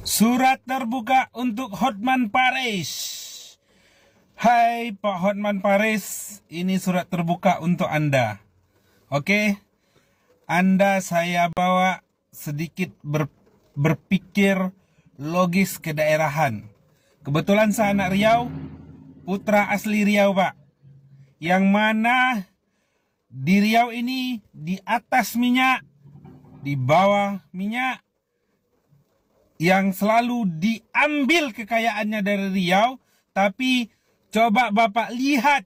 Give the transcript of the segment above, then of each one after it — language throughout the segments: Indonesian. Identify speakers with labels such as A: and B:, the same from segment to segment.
A: Surat terbuka untuk Hotman Paris. Hai Pak Hotman Paris, ini surat terbuka untuk Anda. Oke, Anda saya bawa sedikit berpikir logis kedaerahan. Kebetulan saya anak Riau, putra asli Riau Pak. Yang mana di Riau ini di atas minyak, di bawah minyak, yang selalu diambil kekayaannya dari Riau. Tapi coba Bapak lihat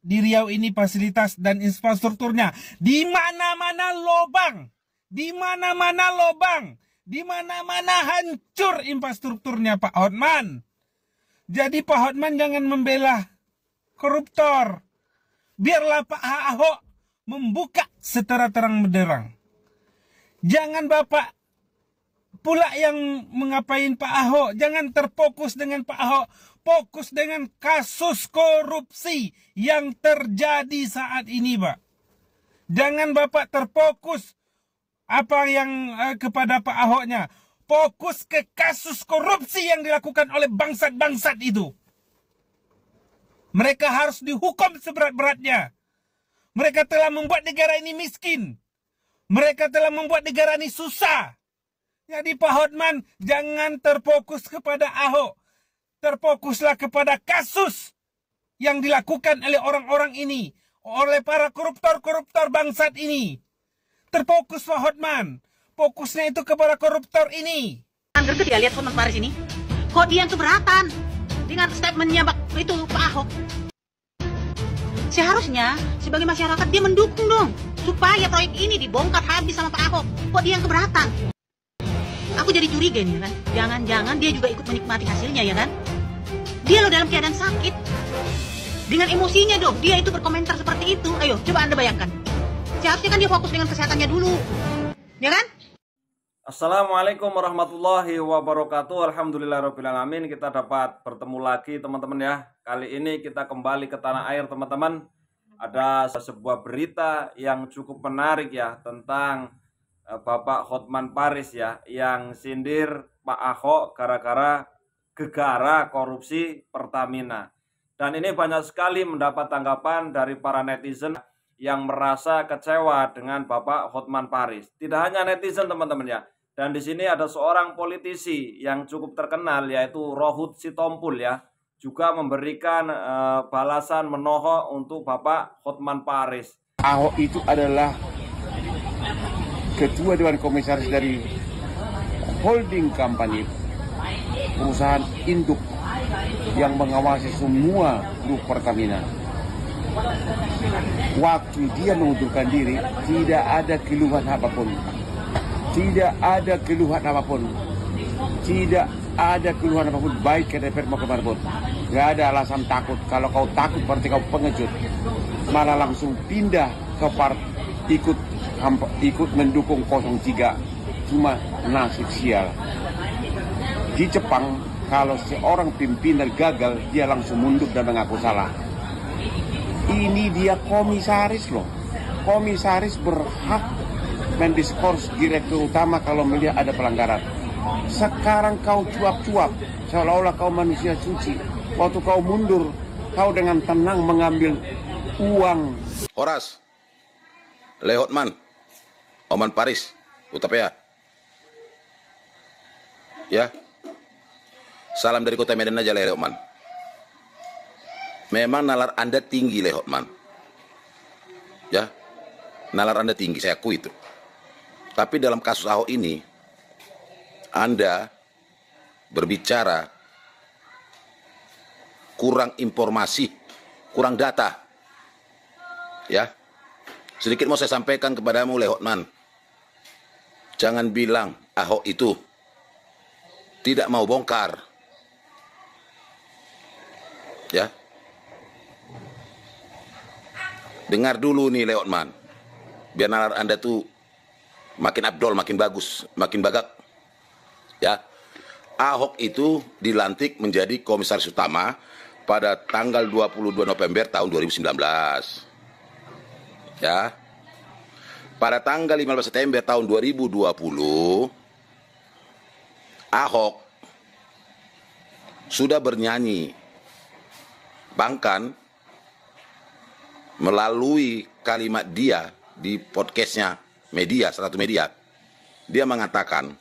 A: di Riau ini fasilitas dan infrastrukturnya. Di mana-mana lobang, di mana-mana lobang, di mana-mana hancur infrastrukturnya Pak Hotman. Jadi Pak Hotman jangan membela koruptor. Biarlah Pak Ahok membuka secara terang benderang. Jangan Bapak pula yang mengapain Pak Ahok. Jangan terfokus dengan Pak Ahok. Fokus dengan kasus korupsi yang terjadi saat ini, Pak. Jangan Bapak terfokus apa yang kepada Pak Ahoknya. Fokus ke kasus korupsi yang dilakukan oleh bangsat-bangsat itu. Mereka harus dihukum seberat-beratnya. Mereka telah membuat negara ini miskin. Mereka telah membuat negara ini susah. Jadi Pak Hotman jangan terfokus kepada Ahok. Terfokuslah kepada kasus yang dilakukan oleh orang-orang ini. Oleh para koruptor-koruptor bangsat ini. Terfokus Pak Hotman. Fokusnya itu kepada koruptor ini.
B: Ngerti dia lihat Hotman Paris ini? Kok dia yang keberatan dengan statementnya itu Pak Ahok? Seharusnya sebagai masyarakat dia mendukung dong. Supaya proyek ini dibongkar habis sama Pak Ahok. Kok dia yang keberatan? Aku jadi curiga nih kan, jangan-jangan dia juga ikut menikmati hasilnya ya kan? Dia loh dalam keadaan sakit. Dengan emosinya dong, dia itu berkomentar seperti itu. Ayo, coba Anda bayangkan. Seharusnya kan dia fokus dengan kesehatannya dulu. Ya kan?
C: Assalamualaikum warahmatullahi wabarakatuh. Alhamdulillahirrahmanirrahim. Kita dapat bertemu lagi teman-teman ya. Kali ini kita kembali ke tanah air teman-teman. Ada sebuah berita yang cukup menarik ya tentang Bapak Hotman Paris ya, yang sindir Pak Ahok gara-gara gegara korupsi Pertamina. Dan ini banyak sekali mendapat tanggapan dari para netizen yang merasa kecewa dengan Bapak Hotman Paris. Tidak hanya netizen teman-teman ya. Dan di sini ada seorang politisi yang cukup terkenal yaitu Rohut Sitompul ya, juga memberikan balasan menohok untuk Bapak Hotman Paris.
D: Ahok itu adalah Ketua Dewan Komisaris dari holding company, perusahaan induk yang mengawasi semua grup Pertamina. Waktu dia mengundurkan diri, tidak ada keluhan apapun. Tidak ada keluhan apapun. Tidak ada keluhan apapun, baik ke DPR maupun marbot. Gak ada alasan takut. Kalau kau takut berarti kau pengecut. Malah langsung pindah ke ikut mendukung 03. Cuma nasib sial. Di Jepang, kalau seorang pimpinan gagal, dia langsung mundur dan mengaku salah. Ini dia komisaris loh. Komisaris berhak mendiskors direktur utama kalau melihat ada pelanggaran. Sekarang kau cuap-cuap, seolah-olah kau manusia suci. Waktu kau mundur, kau dengan tenang mengambil uang.
E: Horas, Le Hotman, Oman Paris, Utapaya. Ya, salam dari kota Medan aja Le Hotman. Memang nalar Anda tinggi Le Hotman. Ya, nalar Anda tinggi, saya akui itu. Tapi dalam kasus Ahok ini, Anda berbicara kurang informasi, kurang data. Ya, sedikit mau saya sampaikan kepadamu Le Hotman. Jangan bilang Ahok itu tidak mau bongkar. Ya. Dengar dulu nih Le Hotman. Biar nalar Anda tuh makin abdol, makin bagus, makin bagak. Ya. Ahok itu dilantik menjadi komisaris utama pada tanggal 22 November tahun 2019. Ya. Pada tanggal 15 September tahun 2020 Ahok sudah bernyanyi, bahkan melalui kalimat dia di podcastnya satu media, dia mengatakan,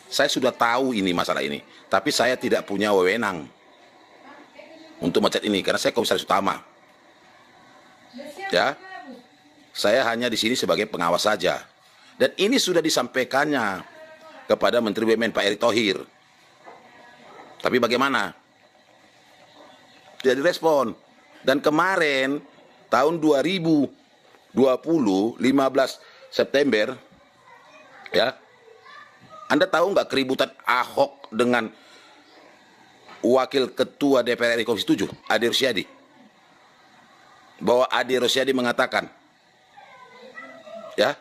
E: saya sudah tahu ini masalah ini, tapi saya tidak punya wewenang untuk mecat ini karena saya komisaris utama. Ya, saya hanya di sini sebagai pengawas saja. Dan ini sudah disampaikannya kepada Menteri BUMN Pak Erick Thohir. Tapi bagaimana? Tidak direspon. Dan kemarin tahun 2020 15 September, ya, Anda tahu nggak keributan Ahok dengan Wakil Ketua DPR RI Komisi 7 Ade Rosyadi? Bahwa Ade Rosyadi mengatakan, ya,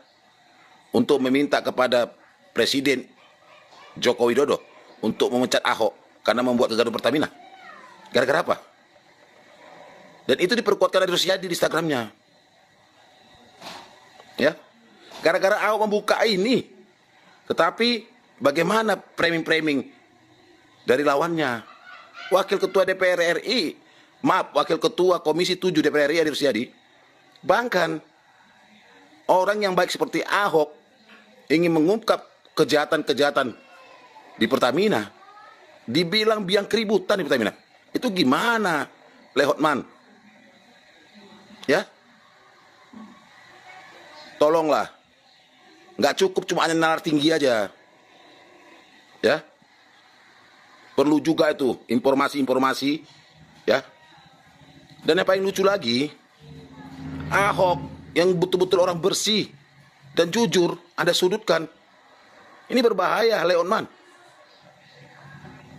E: untuk meminta kepada Presiden Joko Widodo untuk memecat Ahok karena membuat kegaduhan Pertamina. Gara-gara apa? Dan itu diperkuatkan Ade Rosyadi di Instagramnya. Ya, gara-gara Ahok membuka ini. Tetapi bagaimana framing-framing dari lawannya? Wakil Ketua DPR RI, Wakil Ketua Komisi 7 DPR RI Ade Rosyadi, bahkan orang yang baik seperti Ahok ingin mengungkap kejahatan-kejahatan di Pertamina, dibilang biang keributan di Pertamina. Itu gimana, Lehotman? Ya, tolonglah, nggak cukup cuma hanya nalar tinggi aja, ya. Perlu juga itu informasi-informasi, ya. Dan yang paling lucu lagi, Ahok yang betul-betul orang bersih dan jujur Anda sudutkan. Ini berbahaya, Leonman.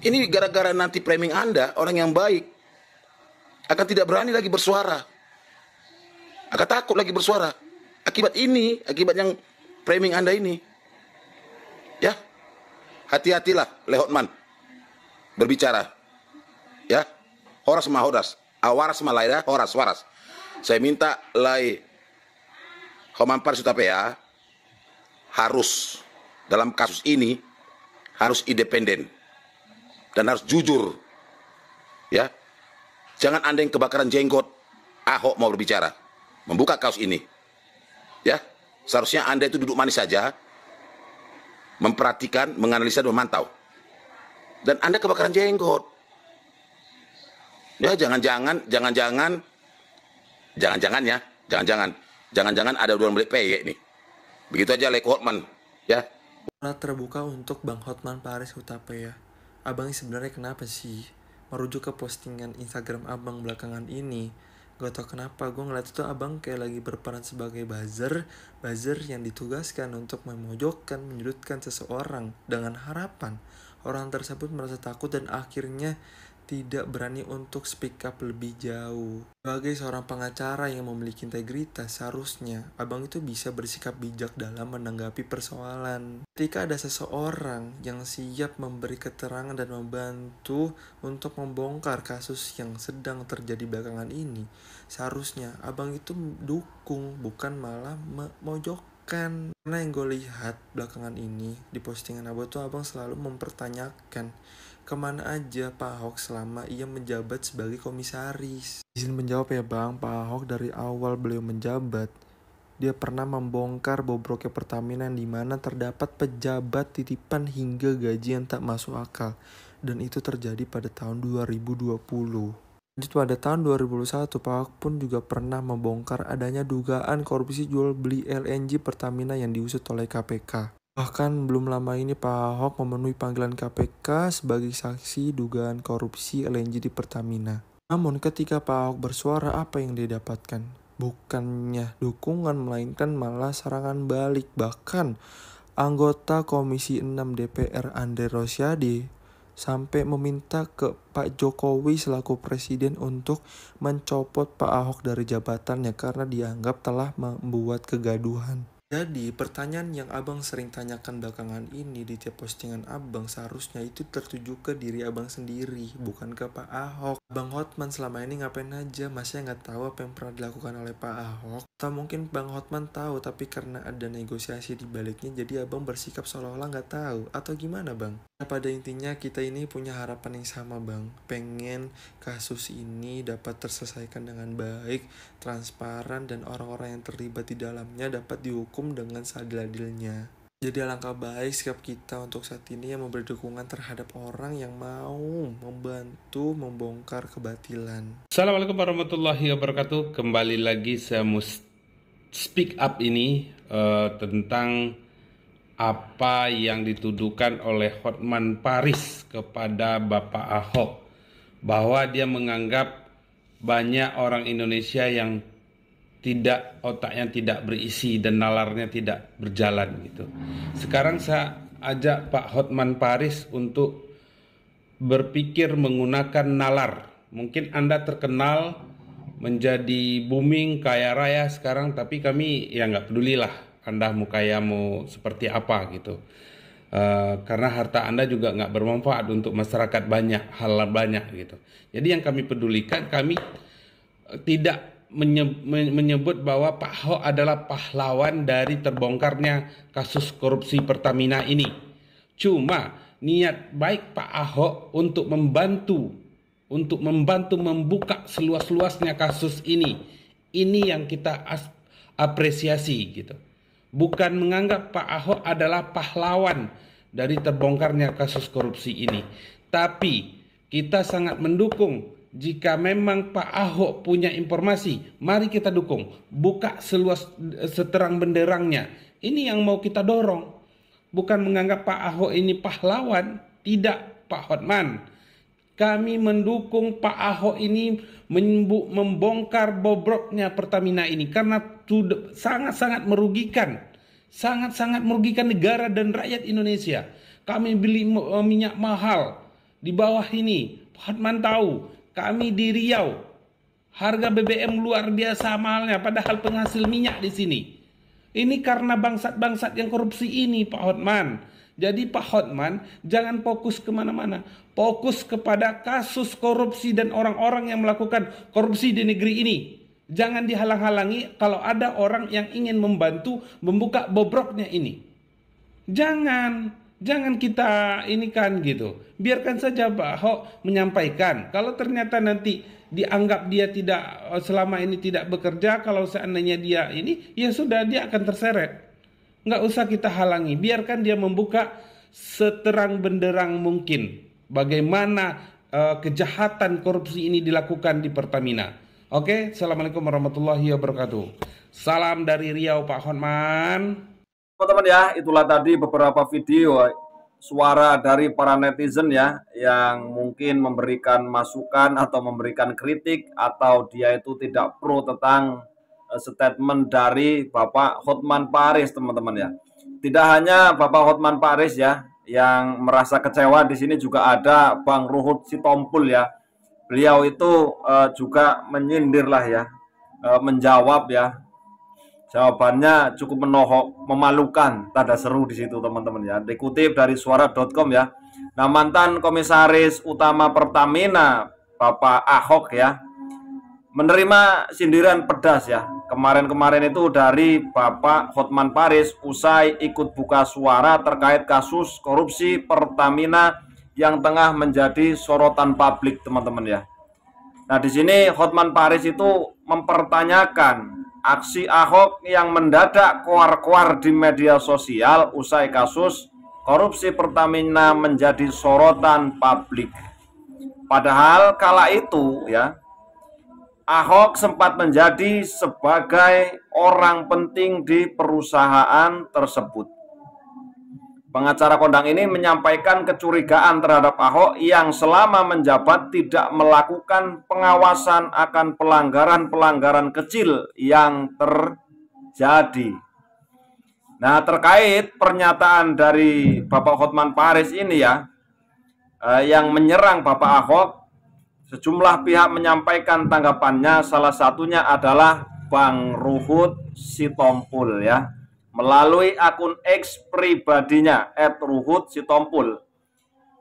E: Ini gara-gara nanti framing Anda, orang yang baik akan tidak berani lagi bersuara, akan takut lagi bersuara. Akibat ini, akibat yang framing Anda ini, ya, hati-hatilah, Lehotman, berbicara, ya, horas ma horas, awaras ma laida, horas waras. Saya minta lai Homampar Sutapea harus dalam kasus ini harus independen dan harus jujur, ya. Jangan Anda yang kebakaran jenggot, Ahok mau berbicara, membuka kasus ini, ya. Seharusnya Anda itu duduk manis saja, memperhatikan, menganalisa dan memantau. Dan Anda kebakaran jenggot, ya. Jangan-jangan ada dua beli peyek nih. Begitu aja, Lek Hotman, ya.
F: Terbuka untuk Bang Hotman Paris Hutapea. Abang sebenarnya kenapa sih? Merujuk ke postingan Instagram abang belakangan ini, gak tau kenapa gue ngeliat itu abang kayak lagi berperan sebagai buzzer yang ditugaskan untuk memojokkan, menyudutkan seseorang dengan harapan orang tersebut merasa takut dan akhirnya tidak berani untuk speak up lebih jauh. Sebagai seorang pengacara yang memiliki integritas, seharusnya abang itu bisa bersikap bijak dalam menanggapi persoalan. Ketika ada seseorang yang siap memberi keterangan dan membantu untuk membongkar kasus yang sedang terjadi belakangan ini, seharusnya abang itu dukung, bukan malah memojokkan. Karena yang gue lihat belakangan ini di postingan abang tuh abang selalu mempertanyakan kemana aja Pak Ahok selama ia menjabat sebagai komisaris. Izin menjawab ya Bang, Pak Ahok dari awal beliau menjabat, dia pernah membongkar bobroknya Pertamina yang dimana terdapat pejabat titipan hingga gaji yang tak masuk akal. Dan itu terjadi pada tahun 2020. Lanjut pada tahun 2021, Pak Ahok pun juga pernah membongkar adanya dugaan korupsi jual beli LNG Pertamina yang diusut oleh KPK. Bahkan belum lama ini Pak Ahok memenuhi panggilan KPK sebagai saksi dugaan korupsi LNG di Pertamina. Namun ketika Pak Ahok bersuara, apa yang dia dapatkan? Bukannya dukungan, melainkan malah serangan balik. Bahkan anggota Komisi 6 DPR Ade Rosyadi sampai meminta ke Pak Jokowi selaku presiden untuk mencopot Pak Ahok dari jabatannya karena dianggap telah membuat kegaduhan. Jadi, pertanyaan yang abang sering tanyakan belakangan ini di tiap postingan abang seharusnya itu tertuju ke diri abang sendiri, bukan ke Pak Ahok. Bang Hotman selama ini ngapain aja? Masih nggak tahu apa yang pernah dilakukan oleh Pak Ahok? Atau mungkin Bang Hotman tahu, tapi karena ada negosiasi di baliknya, jadi abang bersikap seolah-olah nggak tahu? Atau gimana, Bang? Pada intinya kita ini punya harapan yang sama, Bang. Pengen kasus ini dapat terselesaikan dengan baik, transparan, dan orang-orang yang terlibat di dalamnya dapat dihukum dengan seadil-adilnya. Jadi alangkah baik sikap kita untuk saat ini yang memberi dukungan terhadap orang yang mau membantu membongkar kebatilan.
A: Assalamualaikum warahmatullahi wabarakatuh. Kembali lagi saya mau speak up ini tentang apa yang dituduhkan oleh Hotman Paris kepada Bapak Ahok, bahwa dia menganggap banyak orang Indonesia yang otaknya tidak berisi dan nalarnya tidak berjalan gitu. Sekarang saya ajak Pak Hotman Paris untuk berpikir menggunakan nalar. Mungkin Anda terkenal menjadi booming kaya raya sekarang, tapi kami ya nggak pedulilah Anda mau kaya mau seperti apa gitu. Karena harta Anda juga nggak bermanfaat untuk masyarakat hal banyak gitu. Jadi yang kami pedulikan, kami tidak menyebut bahwa Pak Ahok adalah pahlawan dari terbongkarnya kasus korupsi Pertamina ini. Cuma niat baik Pak Ahok untuk membantu membuka seluas-luasnya kasus ini yang kita apresiasi gitu. Bukan menganggap Pak Ahok adalah pahlawan dari terbongkarnya kasus korupsi ini, tapi kita sangat mendukung. Jika memang Pak Ahok punya informasi, mari kita dukung. Buka seterang benderangnya. Ini yang mau kita dorong. Bukan menganggap Pak Ahok ini pahlawan. Tidak, Pak Hotman. Kami mendukung Pak Ahok ini membongkar bobroknya Pertamina ini. Karena sangat-sangat merugikan. Sangat-sangat merugikan negara dan rakyat Indonesia. Kami beli minyak mahal. Di bawah ini, Pak Hotman tahu. Kami di Riau, harga BBM luar biasa mahalnya, padahal penghasil minyak di sini. Ini karena bangsat-bangsat yang korupsi ini, Pak Hotman. Jadi Pak Hotman, jangan fokus kemana-mana. Fokus kepada kasus korupsi dan orang-orang yang melakukan korupsi di negeri ini. Jangan dihalang-halangi kalau ada orang yang ingin membantu membuka bobroknya ini. Jangan kita ini kan gitu. Biarkan saja Pak Ahok menyampaikan. Kalau ternyata nanti dianggap dia selama ini tidak bekerja, kalau seandainya dia ini, ya sudah dia akan terseret. Nggak usah kita halangi. Biarkan dia membuka seterang benderang mungkin bagaimana kejahatan korupsi ini dilakukan di Pertamina. Oke, Assalamualaikum warahmatullahi wabarakatuh. Salam dari Riau, Pak Hotman.
C: Teman-teman ya, itulah tadi beberapa video suara dari para netizen ya, yang mungkin memberikan masukan atau memberikan kritik, atau dia itu tidak pro tentang statement dari Bapak Hotman Paris, teman-teman ya. Tidak hanya Bapak Hotman Paris ya yang merasa kecewa, di sini juga ada Bang Ruhut Sitompul ya. Beliau itu juga menyindir lah ya, menjawab ya. Jawabannya cukup menohok, memalukan, tanda seru di situ teman-teman ya. Dikutip dari suara.com ya. Nah, mantan komisaris utama Pertamina Bapak Ahok ya menerima sindiran pedas ya. Kemarin-kemarin itu dari Bapak Hotman Paris usai ikut buka suara terkait kasus korupsi Pertamina yang tengah menjadi sorotan publik, teman-teman ya. Nah, di sini Hotman Paris itu mempertanyakan aksi Ahok yang mendadak koar-koar di media sosial usai kasus korupsi Pertamina menjadi sorotan publik. Padahal kala itu ya, Ahok sempat menjadi sebagai orang penting di perusahaan tersebut. Pengacara kondang ini menyampaikan kecurigaan terhadap Ahok yang selama menjabat tidak melakukan pengawasan akan pelanggaran-pelanggaran kecil yang terjadi. Nah, terkait pernyataan dari Bapak Hotman Paris ini ya, yang menyerang Bapak Ahok, sejumlah pihak menyampaikan tanggapannya, salah satunya adalah Bang Ruhut Sitompul ya. melalui akun X pribadinya @ruhutsitompul.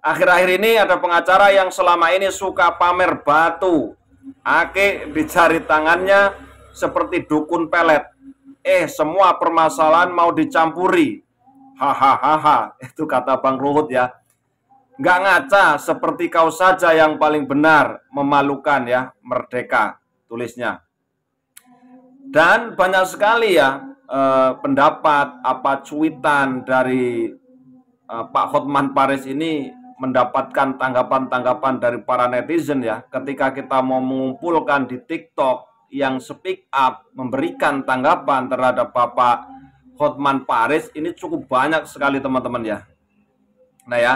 C: Akhir-akhir ini ada pengacara yang selama ini suka pamer batu akik di jari tangannya seperti dukun pelet. Semua permasalahan mau dicampuri. Hahaha, itu kata Bang Ruhut ya. Nggak ngaca, seperti kau saja yang paling benar, memalukan ya, merdeka, tulisnya. Dan banyak sekali ya pendapat, cuitan dari Pak Hotman Paris ini mendapatkan tanggapan-tanggapan dari para netizen ya. Ketika kita mau mengumpulkan di TikTok yang speak up, memberikan tanggapan terhadap Bapak Hotman Paris, ini cukup banyak sekali teman-teman ya. Nah ya,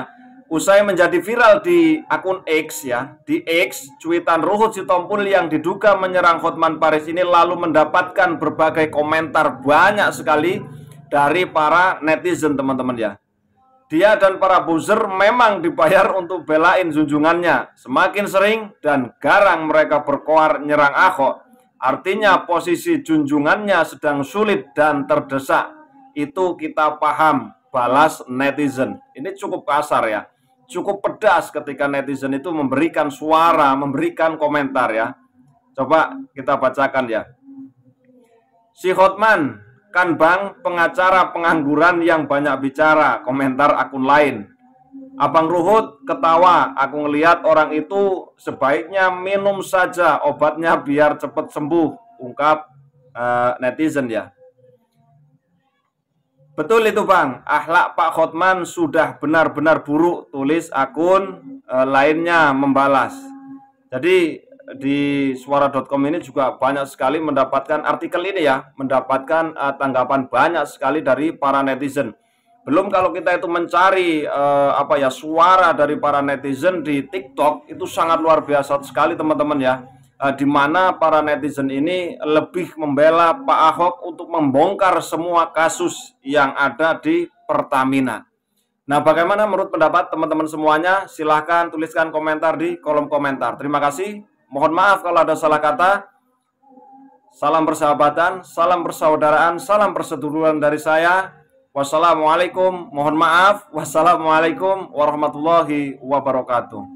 C: usai menjadi viral di akun X ya, di X, cuitan Ruhut Sitompul yang diduga menyerang Hotman Paris ini lalu mendapatkan berbagai komentar banyak sekali dari para netizen teman-teman ya. Dia dan para buzzer memang dibayar untuk belain junjungannya. Semakin sering dan garang mereka berkoar nyerang Ahok, artinya posisi junjungannya sedang sulit dan terdesak. Itu kita paham, balas netizen. Ini cukup kasar ya. Cukup pedas ketika netizen itu memberikan suara, memberikan komentar ya. Coba kita bacakan ya. Si Hotman, kan bang pengacara pengangguran yang banyak bicara, komentar akun lain. Abang Ruhut ketawa, aku ngelihat orang itu sebaiknya minum saja obatnya biar cepat sembuh, ungkap netizen ya. Betul itu bang, akhlak Pak Hotman sudah benar-benar buruk, tulis akun lainnya membalas. Jadi di suara.com ini juga banyak sekali mendapatkan artikel ini ya, mendapatkan tanggapan banyak sekali dari para netizen. Belum kalau kita itu mencari suara dari para netizen di TikTok, itu sangat luar biasa sekali teman-teman ya. Di mana para netizen ini lebih membela Pak Ahok untuk membongkar semua kasus yang ada di Pertamina. Nah, bagaimana menurut pendapat teman-teman semuanya? Silahkan tuliskan komentar di kolom komentar. Terima kasih. Mohon maaf kalau ada salah kata. Salam persahabatan, salam persaudaraan, salam perseduluran dari saya. Wassalamualaikum. Mohon maaf. Wassalamualaikum warahmatullahi wabarakatuh.